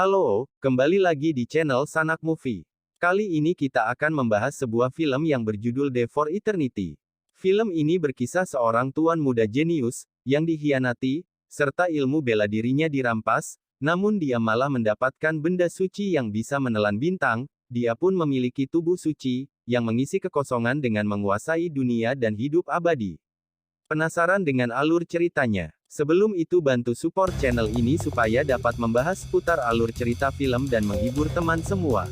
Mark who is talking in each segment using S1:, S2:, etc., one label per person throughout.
S1: Halo, kembali lagi di channel Sanak Movie. Kali ini kita akan membahas sebuah film yang berjudul Death for Eternity. Film ini berkisah seorang tuan muda jenius, yang dikhianati, serta ilmu bela dirinya dirampas, namun dia malah mendapatkan benda suci yang bisa menelan bintang, dia pun memiliki tubuh suci, yang mengisi kekosongan dengan menguasai dunia dan hidup abadi. Penasaran dengan alur ceritanya? Sebelum itu bantu support channel ini supaya dapat membahas seputar alur cerita film dan menghibur teman semua.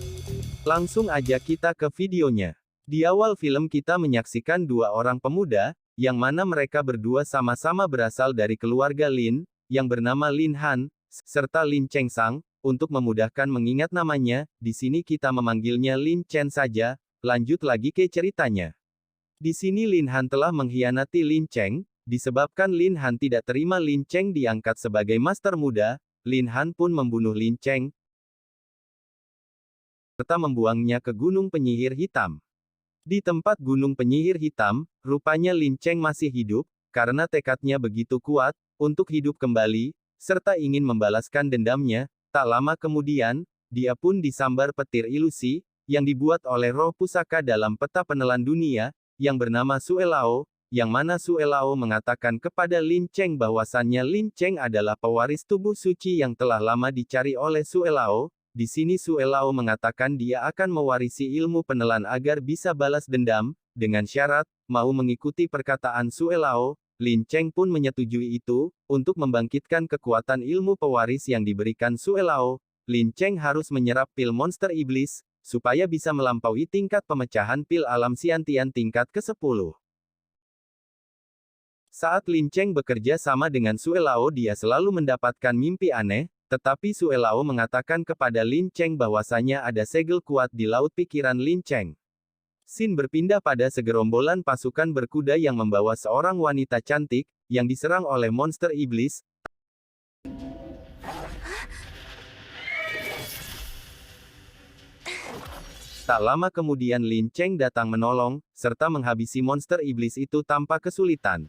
S1: Langsung aja kita ke videonya. Di awal film kita menyaksikan dua orang pemuda, yang mana mereka berdua sama-sama berasal dari keluarga Lin, yang bernama Lin Han, serta Lin Cheng Sang. Untuk memudahkan mengingat namanya, di sini kita memanggilnya Lin Chen saja. Lanjut lagi ke ceritanya. Di sini Lin Han telah mengkhianati Lin Cheng, disebabkan Lin Han tidak terima Lin Cheng diangkat sebagai master muda, Lin Han pun membunuh Lin Cheng, serta membuangnya ke Gunung Penyihir Hitam. Di tempat Gunung Penyihir Hitam, rupanya Lin Cheng masih hidup, karena tekadnya begitu kuat, untuk hidup kembali, serta ingin membalaskan dendamnya. Tak lama kemudian, dia pun disambar petir ilusi, yang dibuat oleh roh pusaka dalam peta penelan dunia, yang bernama Suelao, yang mana Suelao mengatakan kepada Lin Cheng bahwasannya Lin Cheng adalah pewaris tubuh suci yang telah lama dicari oleh Suelao. Di sini Suelao mengatakan dia akan mewarisi ilmu penelan agar bisa balas dendam, dengan syarat, mau mengikuti perkataan Suelao. Lin Cheng pun menyetujui itu, untuk membangkitkan kekuatan ilmu pewaris yang diberikan Suelao. Lin Cheng harus menyerap pil monster iblis, supaya bisa melampaui tingkat pemecahan pil alam Xiantian tingkat ke-10. Saat Lin Cheng bekerja sama dengan Suelao dia selalu mendapatkan mimpi aneh, tetapi Suelao mengatakan kepada Lin Cheng bahwasanya ada segel kuat di laut pikiran Lin Cheng. Scene berpindah pada segerombolan pasukan berkuda yang membawa seorang wanita cantik, yang diserang oleh monster iblis. Tak lama kemudian Lin Cheng datang menolong, serta menghabisi monster iblis itu tanpa kesulitan.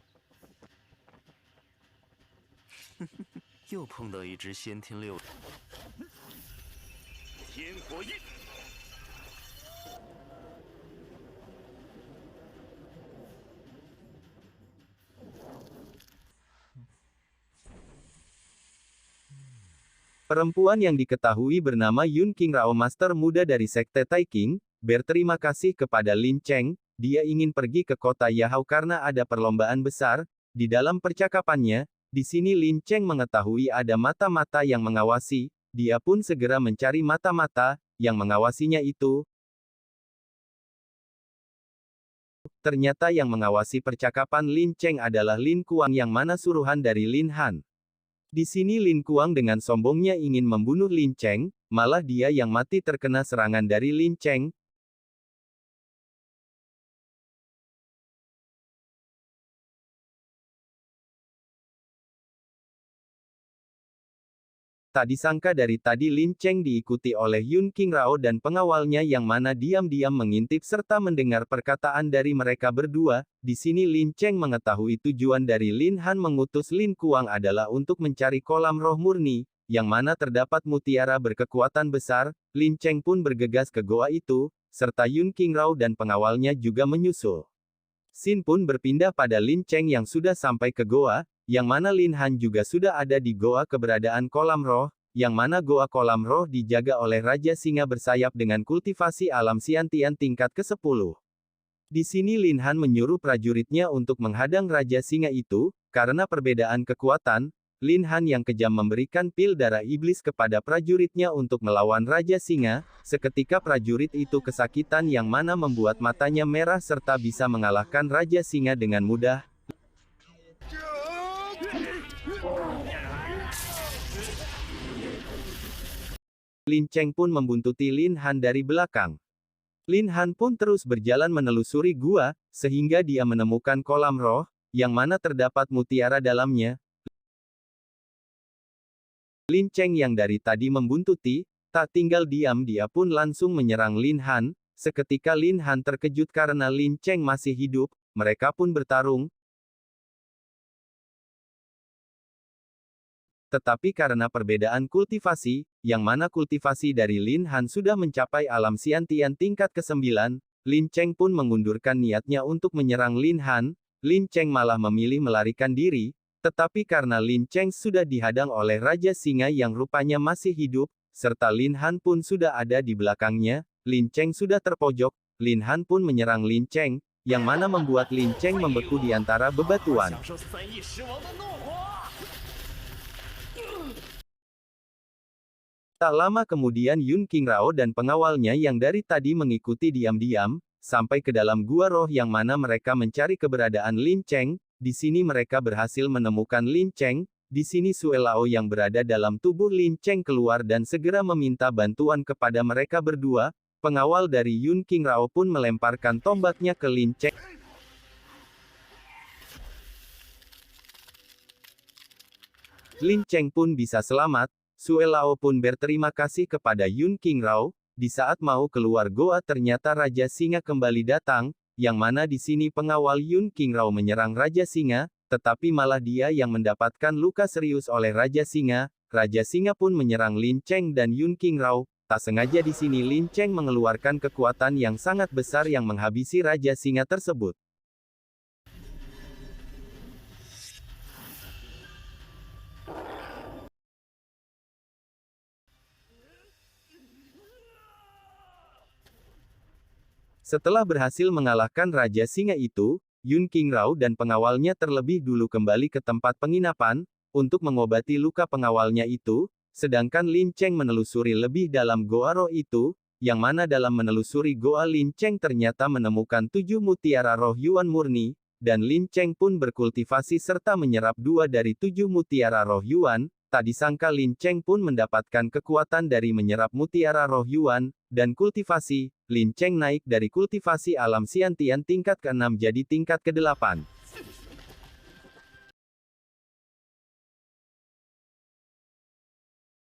S1: Perempuan yang diketahui bernama Yun Qingrao, master muda dari sekte Taiqing, berterima kasih kepada Lin Cheng. Dia ingin pergi ke kota Yahao karena ada perlombaan besar. Di dalam percakapannya, di sini Lin Cheng mengetahui ada mata-mata yang mengawasi. Dia pun segera mencari mata-mata yang mengawasinya itu. Ternyata yang mengawasi percakapan Lin Cheng adalah Lin Kuang yang mana suruhan dari Lin Han. Di sini Lin Kuang dengan sombongnya ingin membunuh Lin Cheng, malah dia yang mati terkena serangan dari Lin Cheng. Tak disangka dari tadi Lin Cheng diikuti oleh Yun Qingrao dan pengawalnya yang mana diam-diam mengintip serta mendengar perkataan dari mereka berdua. Di sini Lin Cheng mengetahui tujuan dari Lin Han mengutus Lin Kuang adalah untuk mencari kolam roh murni, yang mana terdapat mutiara berkekuatan besar. Lin Cheng pun bergegas ke goa itu, serta Yun Qingrao dan pengawalnya juga menyusul. Scene pun berpindah pada Lin Cheng yang sudah sampai ke goa, yang mana Lin Han juga sudah ada di goa keberadaan kolam roh, yang mana goa kolam roh dijaga oleh Raja Singa bersayap dengan kultivasi alam Xiantian tingkat ke-10. Di sini Lin Han menyuruh prajuritnya untuk menghadang Raja Singa itu, karena perbedaan kekuatan. Lin Han yang kejam memberikan pil darah iblis kepada prajuritnya untuk melawan Raja Singa. Seketika prajurit itu kesakitan yang mana membuat matanya merah serta bisa mengalahkan Raja Singa dengan mudah. Lin Cheng pun membuntuti Lin Han dari belakang. Lin Han pun terus berjalan menelusuri gua, sehingga dia menemukan kolam roh, yang mana terdapat mutiara dalamnya. Lin Cheng yang dari tadi membuntuti, tak tinggal diam dia pun langsung menyerang Lin Han. Seketika Lin Han terkejut karena Lin Cheng masih hidup, mereka pun bertarung. tetapi karena perbedaan kultivasi, yang mana kultivasi dari Lin Han sudah mencapai alam Xiantian tingkat ke-9, Lin Cheng pun mengundurkan niatnya untuk menyerang Lin Han. Lin Cheng malah memilih melarikan diri, tetapi karena Lin Cheng sudah dihadang oleh Raja Singa yang rupanya masih hidup, serta Lin Han pun sudah ada di belakangnya, Lin Cheng sudah terpojok, Lin Han pun menyerang Lin Cheng, yang mana membuat Lin Cheng membeku di antara bebatuan. Tak lama kemudian Yun Qingrao dan pengawalnya yang dari tadi mengikuti diam-diam, sampai ke dalam gua roh yang mana mereka mencari keberadaan Lin Cheng. Di sini mereka berhasil menemukan Lin Cheng. Di sini Sue Lao yang berada dalam tubuh Lin Cheng keluar dan segera meminta bantuan kepada mereka berdua. Pengawal dari Yun Qingrao pun melemparkan tombaknya ke Lin Cheng. Lin Cheng pun bisa selamat. Sue Lao pun berterima kasih kepada Yun Qingrao. Di saat mau keluar goa ternyata Raja Singa kembali datang, yang mana di sini pengawal Yun Qingrao menyerang Raja Singa, tetapi malah dia yang mendapatkan luka serius oleh Raja Singa. Raja Singa pun menyerang Lin Cheng dan Yun Qingrao. Tak sengaja di sini Lin Cheng mengeluarkan kekuatan yang sangat besar yang menghabisi Raja Singa tersebut. Setelah berhasil mengalahkan Raja Singa itu, Yun Qingrao dan pengawalnya terlebih dulu kembali ke tempat penginapan, untuk mengobati luka pengawalnya itu, sedangkan Lin Cheng menelusuri lebih dalam goa roh itu, yang mana dalam menelusuri goa Lin Cheng ternyata menemukan 7 mutiara roh Yuan murni, dan Lin Cheng pun berkultivasi serta menyerap 2 dari 7 mutiara roh Yuan. Tak disangka Lin Cheng pun mendapatkan kekuatan dari menyerap mutiara roh Yuan, dan kultivasi. Lin Cheng naik dari kultivasi alam Xiantian tingkat ke-6 jadi tingkat ke-8.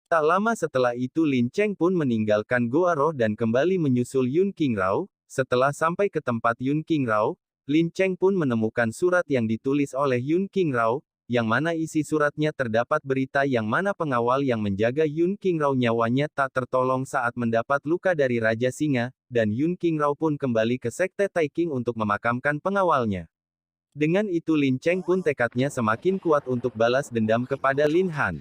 S1: Tak lama setelah itu Lin Cheng pun meninggalkan goa roh dan kembali menyusul Yun Qingrao. Setelah sampai ke tempat Yun Qingrao, Lin Cheng pun menemukan surat yang ditulis oleh Yun Qingrao, yang mana isi suratnya terdapat berita yang mana pengawal yang menjaga Yun Qingrao nyawanya tak tertolong saat mendapat luka dari Raja Singa, dan Yun Qingrao pun kembali ke Sekte Taiking untuk memakamkan pengawalnya. Dengan itu Lin Cheng pun tekadnya semakin kuat untuk balas dendam kepada Lin Han.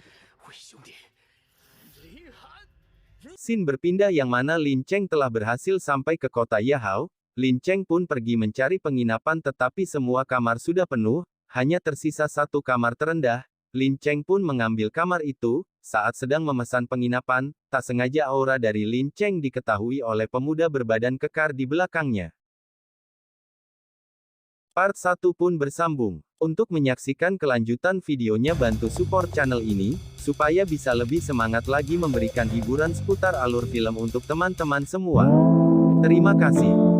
S1: Scene berpindah yang mana Lin Cheng telah berhasil sampai ke kota Yahao. Lin Cheng pun pergi mencari penginapan tetapi semua kamar sudah penuh. Hanya tersisa satu kamar terendah. Lin Cheng pun mengambil kamar itu. Saat sedang memesan penginapan, tak sengaja aura dari Lin Cheng diketahui oleh pemuda berbadan kekar di belakangnya. Part 1 pun bersambung. Untuk menyaksikan kelanjutan videonya bantu support channel ini, supaya bisa lebih semangat lagi memberikan hiburan seputar alur film untuk teman-teman semua. Terima kasih.